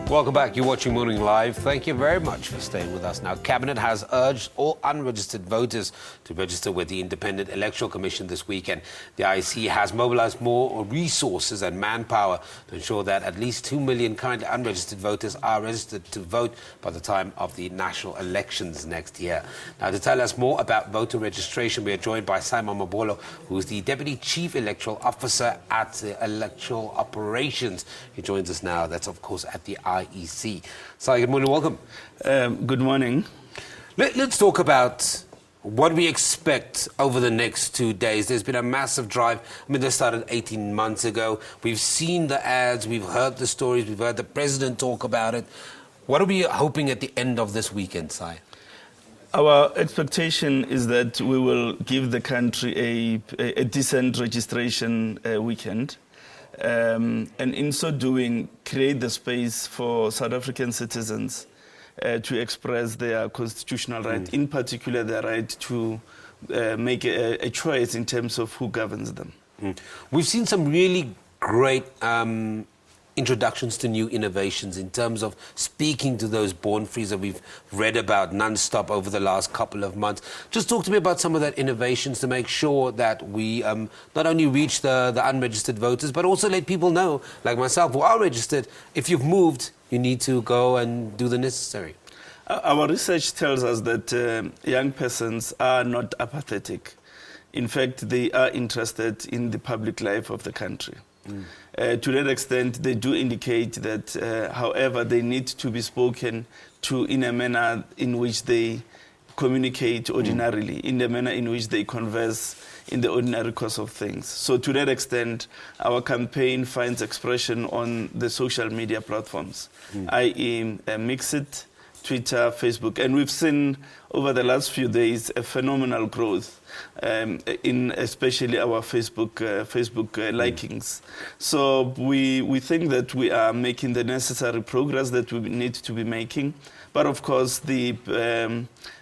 Welcome back. You're watching Morning Live. Thank you very much for staying with us. Now, Cabinet has urged all unregistered voters to register with the Independent Electoral Commission this weekend. The IEC has mobilised more resources and manpower to ensure that at least 2 million currently unregistered voters are registered to vote by the time of the national elections next year. Now, to tell us more about voter registration, we are joined by Mamabolo, who is the Deputy Chief Electoral Officer at the Electoral Operations. He joins us now. That's, of course, at the IEC. Sai, good morning, welcome. Good morning. Let's talk about what we expect over the next 2 days. There's been a massive drive. I mean, this started 18 months ago. We've seen the ads, we've heard the stories, we've heard the president talk about it. What are we hoping at the end of this weekend, Sai? Our expectation is that we will give the country a decent registration weekend. And in so doing, create the space for South African citizens to express their constitutional right, in particular their right to make a choice in terms of who governs them. We've seen some really great introductions to new innovations in terms of speaking to those born frees that we've read about non-stop over the last couple of months. Just talk to me about some of that innovations to make sure that we not only reach the unregistered voters, but also let people know, like myself, who are registered, if you've moved, you need to go and do the necessary. Our research tells us that young persons are not apathetic. In fact, they are interested in the public life of the country. To that extent, they do indicate that, however, they need to be spoken to in a manner in which they communicate ordinarily, in the manner in which they converse in the ordinary course of things. So to that extent, our campaign finds expression on the social media platforms, i.e. Mixit, Twitter, Facebook. And we've seen over the last few days a phenomenal growth in especially our Facebook likings. So we think that we are making the necessary progress that we need to be making. But of course, the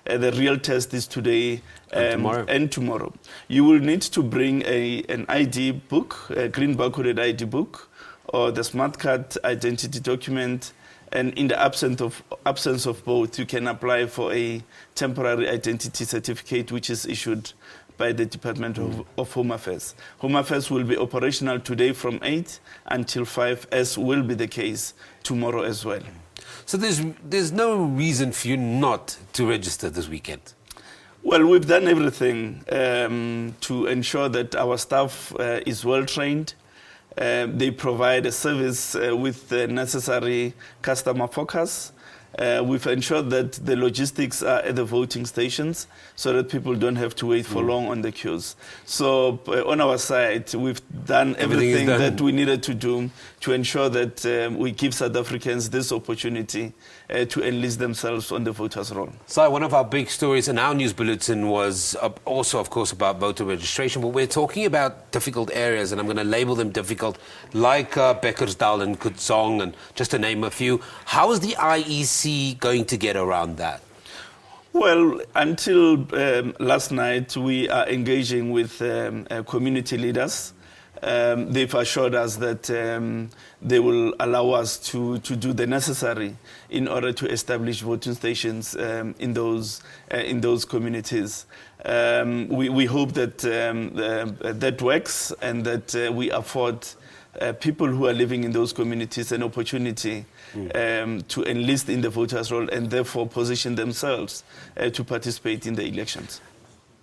real test is today and tomorrow. You will need to bring an ID book, a green barcoded ID book, or the smart card identity document. And in the absence of both, you can apply for a temporary identity certificate, which is issued by the Department of Home Affairs. Home Affairs will be operational today from 8 until 5, as will be the case tomorrow as well. So there's no reason for you not to register this weekend? Well, we've done everything to ensure that our staff is well trained. They provide a service with the necessary customer focus. We've ensured that the logistics are at the voting stations so that people don't have to wait for long on the queues. So on our side, we've done everything that we needed to do to ensure that we give South Africans this opportunity to enlist themselves on the voters' roll. So one of our big stories in our news bulletin was also, of course, about voter registration, but we're talking about difficult areas, and I'm going to label them difficult, like Bekkersdal and Kutzong, and just to name a few. How is the IEC going to get around that? Well, until last night, we are engaging with community leaders. They've assured us that they will allow us to do the necessary in order to establish voting stations in those communities. We hope that that works and that we afford people who are living in those communities an opportunity to enlist in the voters' roll and therefore position themselves to participate in the elections.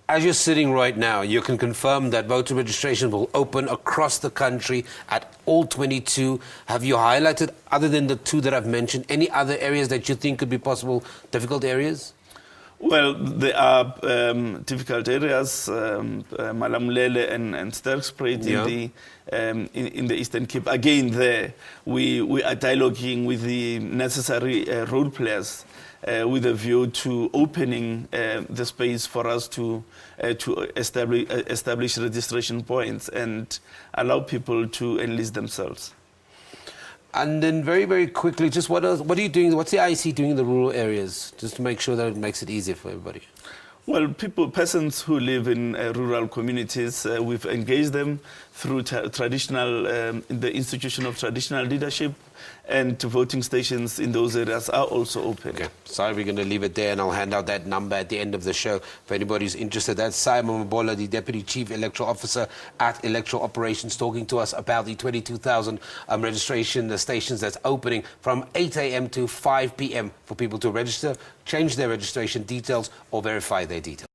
As you're sitting right now, you can confirm that voter registration will open across the country at all 22. Have you highlighted, other than the two that I've mentioned, any other areas that you think could be possible difficult areas? Well, there are difficult areas, Malamulele and Sterkspruit in the Eastern Cape. Again, there we are dialoguing with the necessary role players with a view to opening the space for us to establish registration points and allow people to enlist themselves. And then very, very quickly, just what are you doing? What's the IEC doing in the rural areas, just to make sure that it makes it easier for everybody? Well, persons who live in rural communities, we've engaged them through the institution of traditional leadership, and voting stations in those areas are also open. Okay, sorry, we're going to leave it there, and I'll hand out that number at the end of the show for anybody who's interested. That's Mamabolo, the Deputy Chief Electoral Officer at Electoral Operations, talking to us about the 22,000 registration stations that's opening from 8 a.m. to 5 p.m. for people to register, change their registration details, or verify their details.